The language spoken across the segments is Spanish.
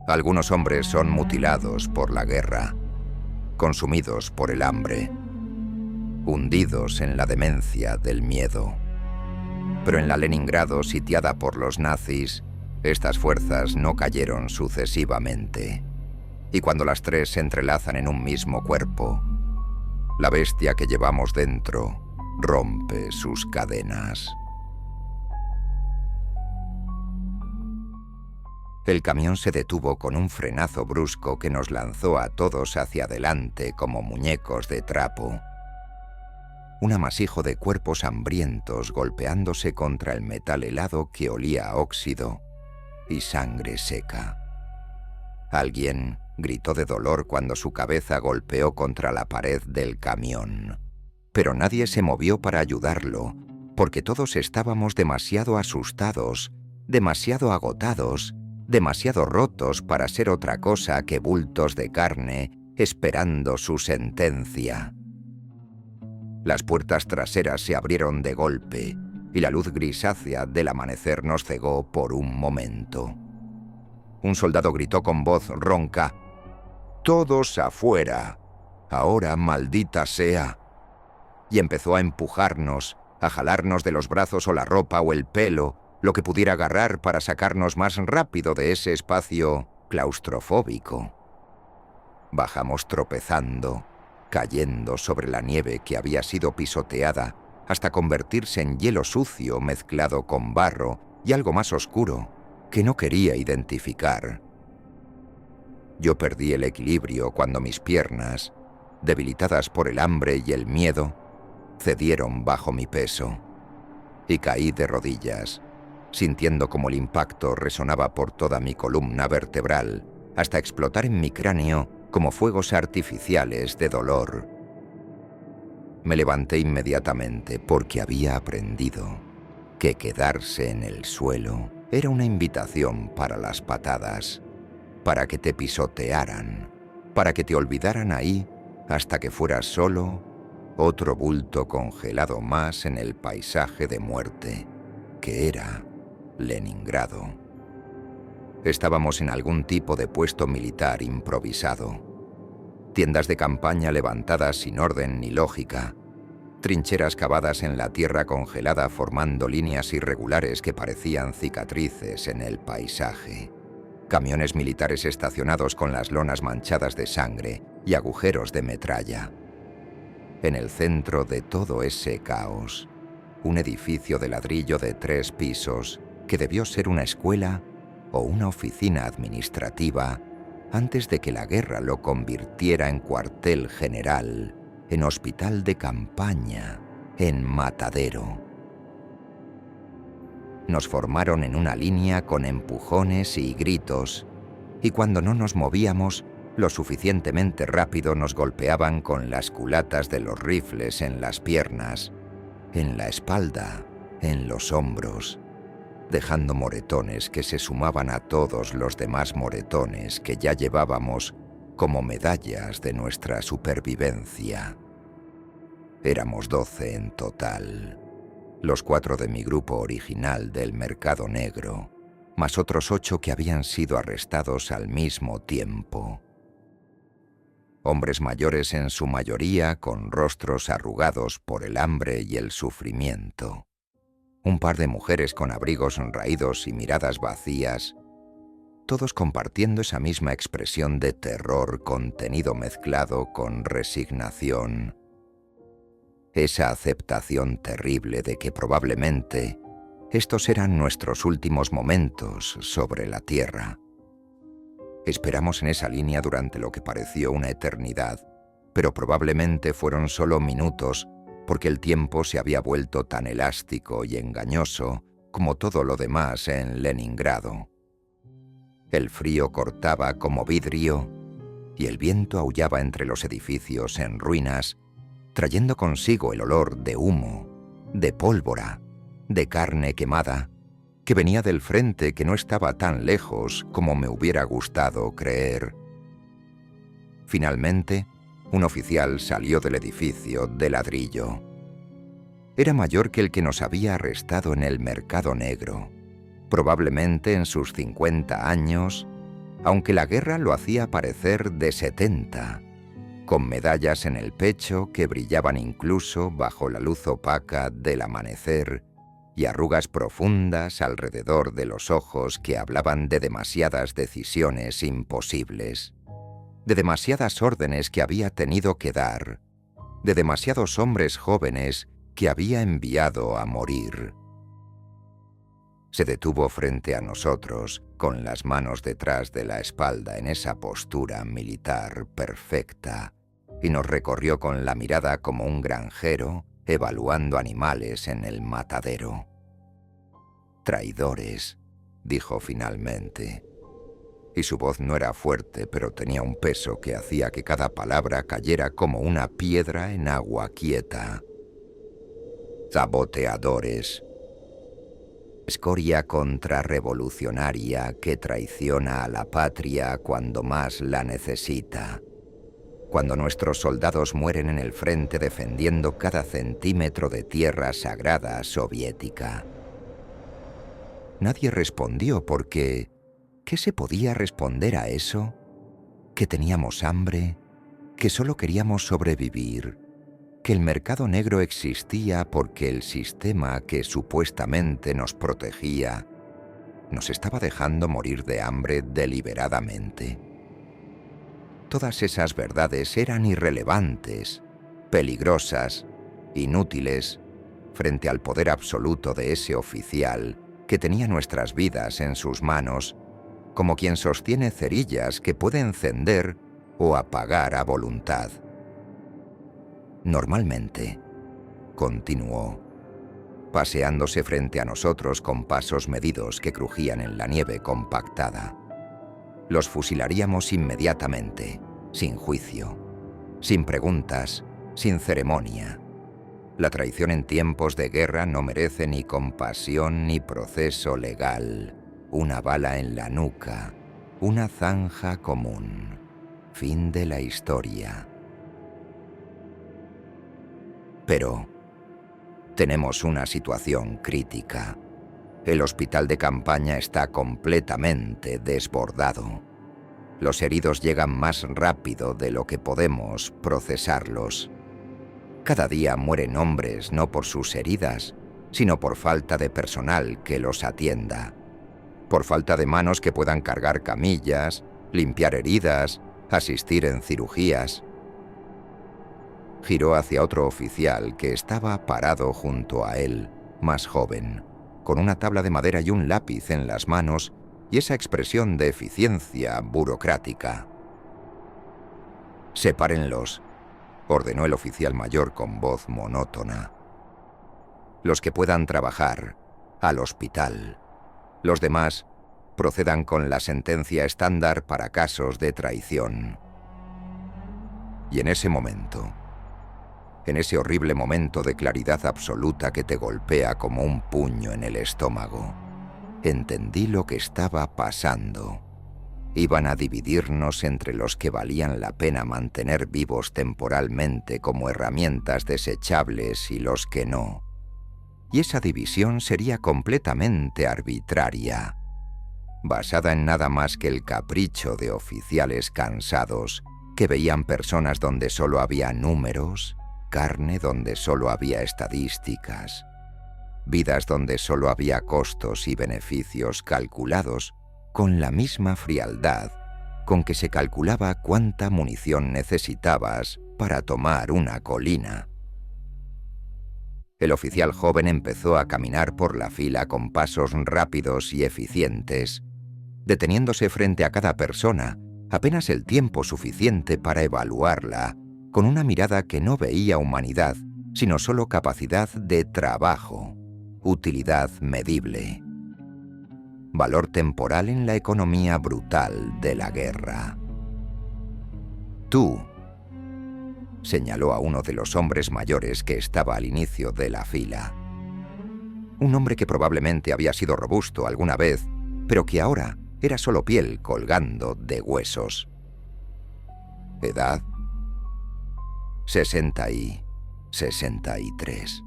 Algunos hombres son mutilados por la guerra, consumidos por el hambre, hundidos en la demencia del miedo. Pero en la Leningrado sitiada por los nazis, estas fuerzas no cayeron sucesivamente. Y cuando las tres se entrelazan en un mismo cuerpo, la bestia que llevamos dentro rompe sus cadenas. El camión se detuvo con un frenazo brusco que nos lanzó a todos hacia adelante como muñecos de trapo. Un amasijo de cuerpos hambrientos golpeándose contra el metal helado que olía a óxido y sangre seca. Alguien gritó de dolor cuando su cabeza golpeó contra la pared del camión. Pero nadie se movió para ayudarlo, porque todos estábamos demasiado asustados, demasiado agotados, demasiado rotos para ser otra cosa que bultos de carne esperando su sentencia. Las puertas traseras se abrieron de golpe y la luz grisácea del amanecer nos cegó por un momento. Un soldado gritó con voz ronca: «¡Todos afuera! ¡Ahora, maldita sea!» Y empezó a empujarnos, a jalarnos de los brazos o la ropa o el pelo, lo que pudiera agarrar para sacarnos más rápido de ese espacio claustrofóbico. Bajamos tropezando, cayendo sobre la nieve que había sido pisoteada hasta convertirse en hielo sucio mezclado con barro y algo más oscuro que no quería identificar. Yo perdí el equilibrio cuando mis piernas, debilitadas por el hambre y el miedo, cedieron bajo mi peso y caí de rodillas, sintiendo como el impacto resonaba por toda mi columna vertebral hasta explotar en mi cráneo como fuegos artificiales de dolor. Me levanté inmediatamente porque había aprendido que quedarse en el suelo era una invitación para las patadas, para que te pisotearan, para que te olvidaran ahí hasta que fueras solo otro bulto congelado más en el paisaje de muerte que era Leningrado. Estábamos en algún tipo de puesto militar improvisado. Tiendas de campaña levantadas sin orden ni lógica, trincheras cavadas en la tierra congelada formando líneas irregulares que parecían cicatrices en el paisaje, camiones militares estacionados con las lonas manchadas de sangre y agujeros de metralla. En el centro de todo ese caos, un edificio de ladrillo de 3 pisos que debió ser una escuela o una oficina administrativa antes de que la guerra lo convirtiera en cuartel general, en hospital de campaña, en matadero. Nos formaron en una línea con empujones y gritos, y cuando no nos movíamos lo suficientemente rápido nos golpeaban con las culatas de los rifles en las piernas, en la espalda, en los hombros, dejando moretones que se sumaban a todos los demás moretones que ya llevábamos como medallas de nuestra supervivencia. Éramos 12 en total, los 4 de mi grupo original del Mercado Negro, más otros 8 que habían sido arrestados al mismo tiempo. Hombres mayores en su mayoría con rostros arrugados por el hambre y el sufrimiento. Un par de mujeres con abrigos raídos y miradas vacías, todos compartiendo esa misma expresión de terror contenido mezclado con resignación. Esa aceptación terrible de que probablemente estos eran nuestros últimos momentos sobre la tierra. Esperamos en esa línea durante lo que pareció una eternidad, pero probablemente fueron solo minutos porque el tiempo se había vuelto tan elástico y engañoso como todo lo demás en Leningrado. El frío cortaba como vidrio y el viento aullaba entre los edificios en ruinas, trayendo consigo el olor de humo, de pólvora, de carne quemada, que venía del frente que no estaba tan lejos como me hubiera gustado creer. Finalmente, un oficial salió del edificio de ladrillo. Era mayor que el que nos había arrestado en el Mercado Negro, probablemente en sus 50 años, aunque la guerra lo hacía parecer de 70, con medallas en el pecho que brillaban incluso bajo la luz opaca del amanecer y arrugas profundas alrededor de los ojos que hablaban de demasiadas decisiones imposibles, de demasiadas órdenes que había tenido que dar, de demasiados hombres jóvenes que había enviado a morir. Se detuvo frente a nosotros, con las manos detrás de la espalda en esa postura militar perfecta, y nos recorrió con la mirada como un granjero evaluando animales en el matadero. «Traidores», dijo finalmente, y su voz no era fuerte, pero tenía un peso que hacía que cada palabra cayera como una piedra en agua quieta. «Saboteadores. Escoria contrarrevolucionaria que traiciona a la patria cuando más la necesita. Cuando nuestros soldados mueren en el frente defendiendo cada centímetro de tierra sagrada soviética». Nadie respondió porque ¿qué se podía responder a eso? ¿Que teníamos hambre? ¿Que solo queríamos sobrevivir? ¿Que el mercado negro existía porque el sistema que supuestamente nos protegía nos estaba dejando morir de hambre deliberadamente? Todas esas verdades eran irrelevantes, peligrosas, inútiles, frente al poder absoluto de ese oficial que tenía nuestras vidas en sus manos, como quien sostiene cerillas que puede encender o apagar a voluntad. Normalmente, continuó, paseándose frente a nosotros con pasos medidos que crujían en la nieve compactada, los fusilaríamos inmediatamente, sin juicio, sin preguntas, sin ceremonia. La traición en tiempos de guerra no merece ni compasión ni proceso legal. Una bala en la nuca, una zanja común. Fin de la historia. Pero tenemos una situación crítica. El hospital de campaña está completamente desbordado. Los heridos llegan más rápido de lo que podemos procesarlos. Cada día mueren hombres no por sus heridas, sino por falta de personal que los atienda. Por falta de manos que puedan cargar camillas, limpiar heridas, asistir en cirugías. Giró hacia otro oficial que estaba parado junto a él, más joven, con una tabla de madera y un lápiz en las manos y esa expresión de eficiencia burocrática. «Sepárenlos», ordenó el oficial mayor con voz monótona. «Los que puedan trabajar, al hospital. Los demás, procedan con la sentencia estándar para casos de traición». Y en ese momento, en ese horrible momento de claridad absoluta que te golpea como un puño en el estómago, entendí lo que estaba pasando. Iban a dividirnos entre los que valían la pena mantener vivos temporalmente como herramientas desechables y los que no. Y esa división sería completamente arbitraria, basada en nada más que el capricho de oficiales cansados que veían personas donde solo había números, carne donde solo había estadísticas, vidas donde solo había costos y beneficios calculados con la misma frialdad con que se calculaba cuánta munición necesitabas para tomar una colina. El oficial joven empezó a caminar por la fila con pasos rápidos y eficientes, deteniéndose frente a cada persona apenas el tiempo suficiente para evaluarla, con una mirada que no veía humanidad, sino solo capacidad de trabajo, utilidad medible, valor temporal en la economía brutal de la guerra. «Tú», señaló a uno de los hombres mayores que estaba al inicio de la fila. Un hombre que probablemente había sido robusto alguna vez, pero que ahora era solo piel colgando de huesos. «¿Edad?» 63.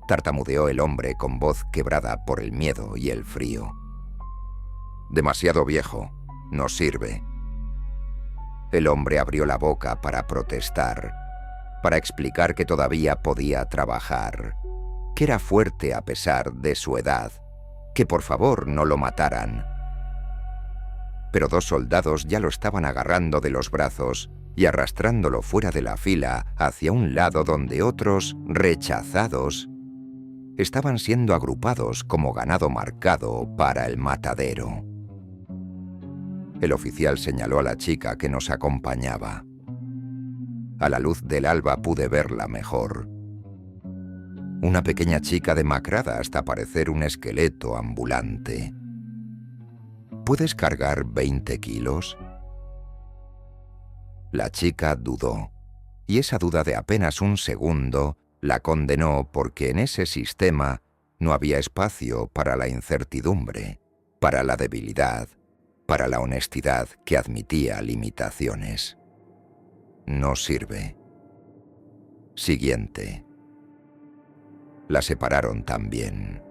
Tartamudeó el hombre con voz quebrada por el miedo y el frío. «Demasiado viejo», No sirve. El hombre abrió la boca para protestar, para explicar que todavía podía trabajar, que era fuerte a pesar de su edad, que por favor no lo mataran. Pero 2 soldados ya lo estaban agarrando de los brazos y arrastrándolo fuera de la fila hacia un lado donde otros, rechazados, estaban siendo agrupados como ganado marcado para el matadero. El oficial señaló a la chica que nos acompañaba. A la luz del alba pude verla mejor. Una pequeña chica demacrada hasta parecer un esqueleto ambulante. ¿Puedes cargar 20 kilos? La chica dudó, y esa duda de apenas un segundo la condenó porque en ese sistema no había espacio para la incertidumbre, para la debilidad, para la honestidad que admitía limitaciones. No sirve. Siguiente. La separaron también,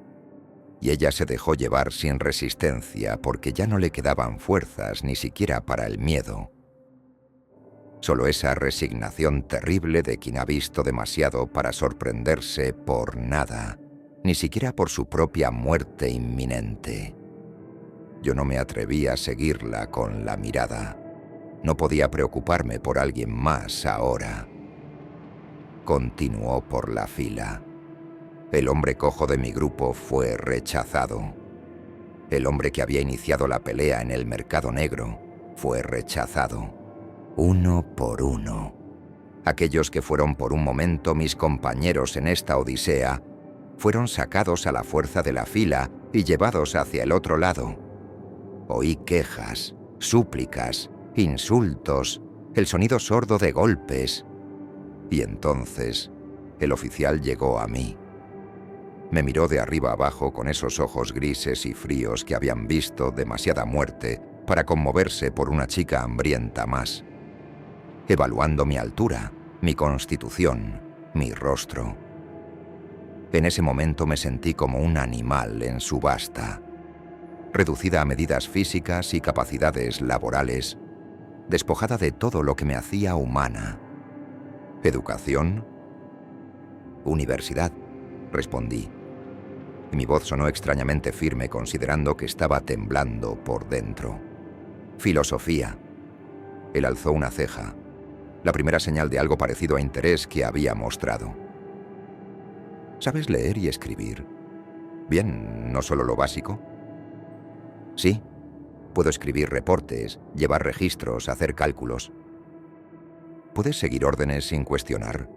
y ella se dejó llevar sin resistencia porque ya no le quedaban fuerzas ni siquiera para el miedo. Solo esa resignación terrible de quien ha visto demasiado para sorprenderse por nada, ni siquiera por su propia muerte inminente. Yo no me atreví a seguirla con la mirada. No podía preocuparme por alguien más ahora. Continuó por la fila. El hombre cojo de mi grupo fue rechazado. El hombre que había iniciado la pelea en el mercado negro fue rechazado. Uno por uno. Aquellos que fueron por un momento mis compañeros en esta odisea fueron sacados a la fuerza de la fila y llevados hacia el otro lado. Oí quejas, súplicas, insultos, el sonido sordo de golpes. Y entonces el oficial llegó a mí. Me miró de arriba abajo con esos ojos grises y fríos que habían visto demasiada muerte para conmoverse por una chica hambrienta más. Evaluando mi altura, mi constitución, mi rostro. En ese momento me sentí como un animal en subasta, reducida a medidas físicas y capacidades laborales, despojada de todo lo que me hacía humana. ¿Educación? Universidad, respondí. Y mi voz sonó extrañamente firme considerando que estaba temblando por dentro. Filosofía. Él alzó una ceja, la primera señal de algo parecido a interés que había mostrado. ¿Sabes leer y escribir? Bien, ¿no solo lo básico? Sí, puedo escribir reportes, llevar registros, hacer cálculos. ¿Puedes seguir órdenes sin cuestionar?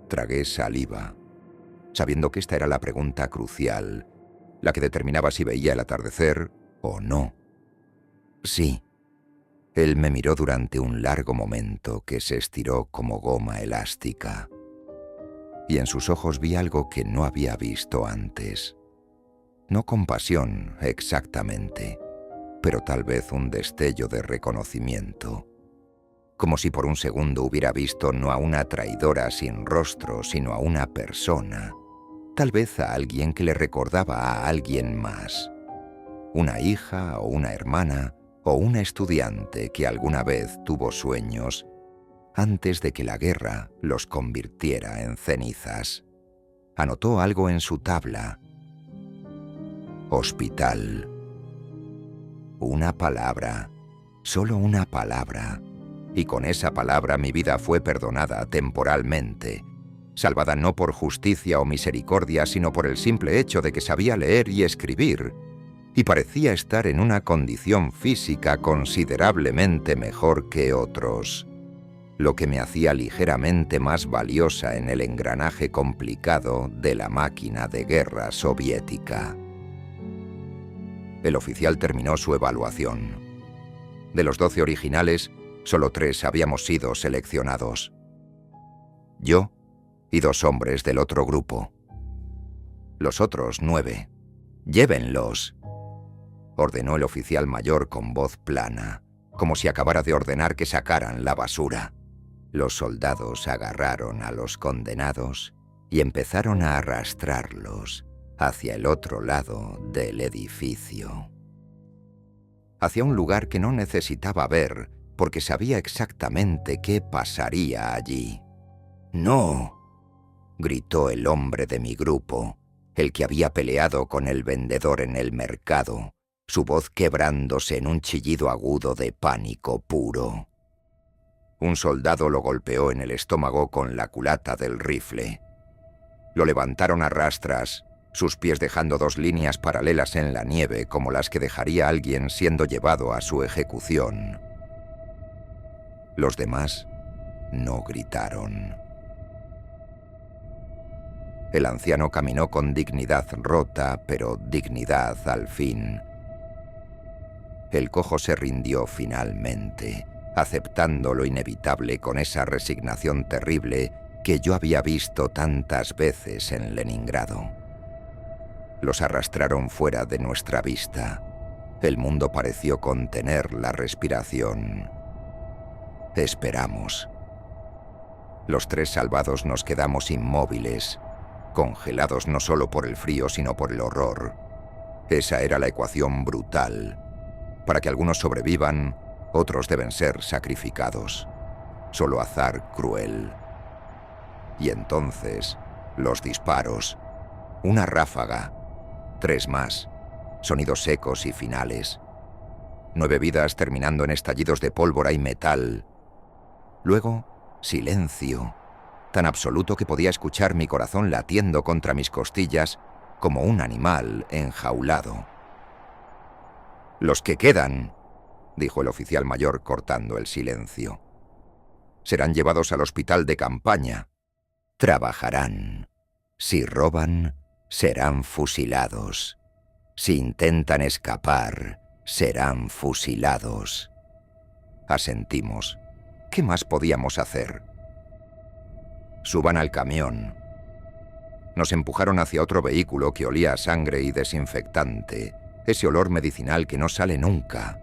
Tragué saliva, sabiendo que esta era la pregunta crucial, la que determinaba si veía el atardecer o no. Sí. Él me miró durante un largo momento que se estiró como goma elástica. Y en sus ojos vi algo que no había visto antes. No compasión, exactamente, pero tal vez un destello de reconocimiento. Como si por un segundo hubiera visto no a una traidora sin rostro, sino a una persona. Tal vez a alguien que le recordaba a alguien más. Una hija o una hermana o una estudiante que alguna vez tuvo sueños antes de que la guerra los convirtiera en cenizas. Anotó algo en su tabla. Hospital. Una palabra, solo una palabra, y con esa palabra mi vida fue perdonada temporalmente, salvada no por justicia o misericordia, sino por el simple hecho de que sabía leer y escribir, y parecía estar en una condición física considerablemente mejor que otros, lo que me hacía ligeramente más valiosa en el engranaje complicado de la máquina de guerra soviética. El oficial terminó su evaluación. De los 12 originales, solo 3 habíamos sido seleccionados. Yo y 2 hombres del otro grupo. Los otros 9. ¡Llévenlos!, ordenó el oficial mayor con voz plana, como si acabara de ordenar que sacaran la basura. Los soldados agarraron a los condenados y empezaron a arrastrarlos hacia el otro lado del edificio. hacia un lugar que no necesitaba ver, porque sabía exactamente qué pasaría allí. «¡No!», gritó el hombre de mi grupo, el que había peleado con el vendedor en el mercado, su voz quebrándose en un chillido agudo de pánico puro. Un soldado lo golpeó en el estómago con la culata del rifle. Lo levantaron a rastras, sus pies dejando 2 líneas paralelas en la nieve como las que dejaría alguien siendo llevado a su ejecución. Los demás no gritaron. El anciano caminó con dignidad rota, pero dignidad al fin. El cojo se rindió finalmente, aceptando lo inevitable con esa resignación terrible que yo había visto tantas veces en Leningrado. Los arrastraron fuera de nuestra vista. El mundo pareció contener la respiración. Esperamos. Los 3 salvados nos quedamos inmóviles, congelados no solo por el frío, sino por el horror. Esa era la ecuación brutal. Para que algunos sobrevivan, otros deben ser sacrificados. Solo azar cruel. Y entonces, los disparos. Una ráfaga. 3 más. Sonidos secos y finales. 9 vidas terminando en estallidos de pólvora y metal. Luego, silencio. Tan absoluto que podía escuchar mi corazón latiendo contra mis costillas como un animal enjaulado. «Los que quedan», dijo el oficial mayor cortando el silencio, «serán llevados al hospital de campaña. Trabajarán. Si roban, serán fusilados. Si intentan escapar, serán fusilados». Asentimos. ¿Qué más podíamos hacer? «Suban al camión». Nos empujaron hacia otro vehículo que olía a sangre y desinfectante, ese olor medicinal que no sale nunca.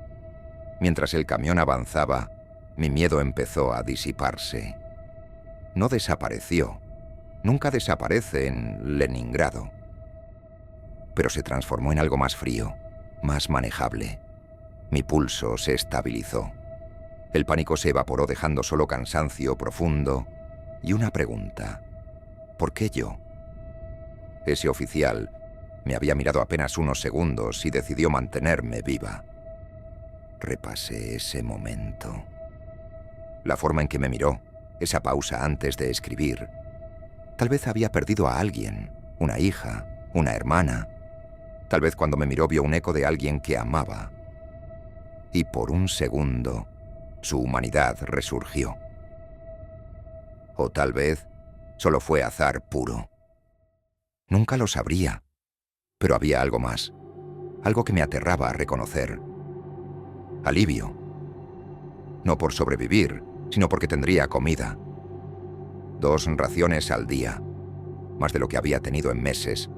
Mientras el camión avanzaba, mi miedo empezó a disiparse. No desapareció. Nunca desaparece en Leningrado. Pero se transformó en algo más frío, más manejable. Mi pulso se estabilizó. El pánico se evaporó dejando solo cansancio profundo y una pregunta. ¿Por qué yo? Ese oficial me había mirado apenas unos segundos y decidió mantenerme viva. Repasé ese momento. La forma en que me miró, esa pausa antes de escribir. Tal vez había perdido a alguien, una hija, una hermana. Tal vez cuando me miró vio un eco de alguien que amaba. Y por un segundo, su humanidad resurgió. O tal vez solo fue azar puro. Nunca lo sabría. Pero había algo más, algo que me aterraba a reconocer. Alivio. No por sobrevivir, sino porque tendría comida. 2 raciones al día, más de lo que había tenido en meses.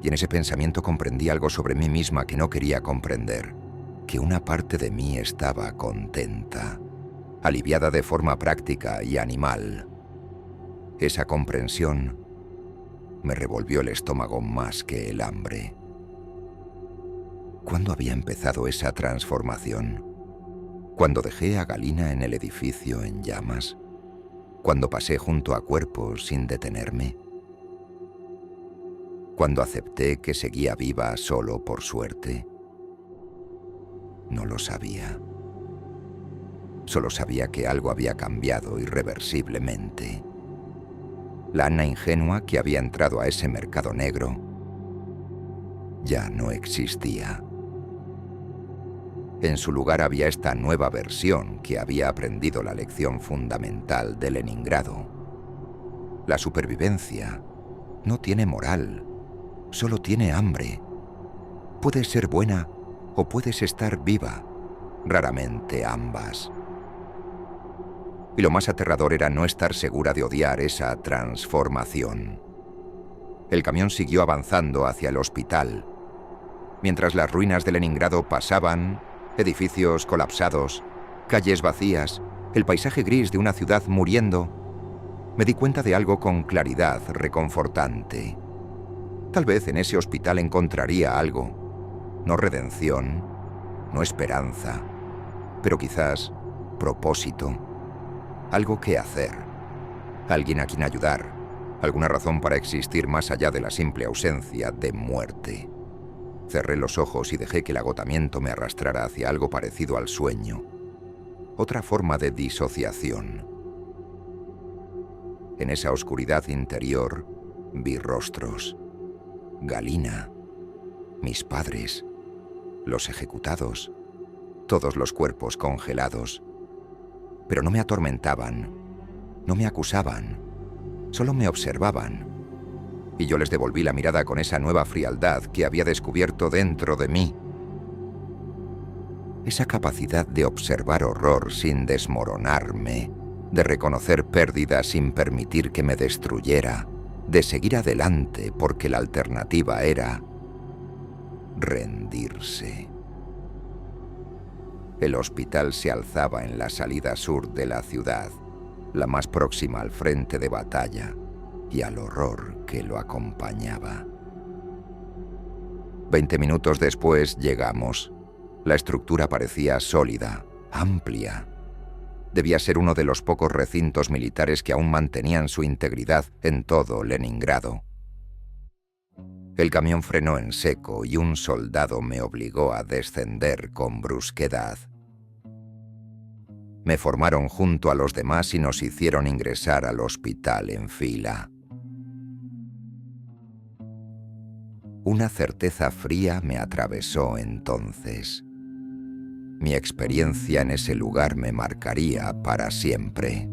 Y en ese pensamiento comprendí algo sobre mí misma que no quería comprender, que una parte de mí estaba contenta, aliviada de forma práctica y animal. Esa comprensión me revolvió el estómago más que el hambre. ¿Cuándo había empezado esa transformación? ¿Cuando dejé a Galina en el edificio en llamas? ¿Cuando pasé junto a cuerpos sin detenerme? ¿Cuando acepté que seguía viva solo por suerte? No lo sabía. Solo sabía que algo había cambiado irreversiblemente. La Anna ingenua que había entrado a ese mercado negro ya no existía. En su lugar había esta nueva versión que había aprendido la lección fundamental de Leningrado. La supervivencia no tiene moral, solo tiene hambre. Puedes ser buena o puedes estar viva, raramente ambas. Y lo más aterrador era no estar segura de odiar esa transformación. El camión siguió avanzando hacia el hospital. Mientras las ruinas de Leningrado pasaban, edificios colapsados, calles vacías, el paisaje gris de una ciudad muriendo, me di cuenta de algo con claridad reconfortante. Tal vez en ese hospital encontraría algo, no redención, no esperanza, pero quizás propósito, algo que hacer, alguien a quien ayudar, alguna razón para existir más allá de la simple ausencia de muerte. Cerré los ojos y dejé que el agotamiento me arrastrara hacia algo parecido al sueño, otra forma de disociación. En esa oscuridad interior vi rostros. Galina, mis padres, los ejecutados, todos los cuerpos congelados. Pero no me atormentaban, no me acusaban, solo me observaban. Y yo les devolví la mirada con esa nueva frialdad que había descubierto dentro de mí. Esa capacidad de observar horror sin desmoronarme, de reconocer pérdida sin permitir que me destruyera, de seguir adelante porque la alternativa era rendirse. El hospital se alzaba en la salida sur de la ciudad, la más próxima al frente de batalla y al horror que lo acompañaba. 20 minutos después llegamos. La estructura parecía sólida, amplia. Debía ser uno de los pocos recintos militares que aún mantenían su integridad en todo Leningrado. El camión frenó en seco y un soldado me obligó a descender con brusquedad. Me formaron junto a los demás y nos hicieron ingresar al hospital en fila. Una certeza fría me atravesó entonces. Mi experiencia en ese lugar me marcaría para siempre.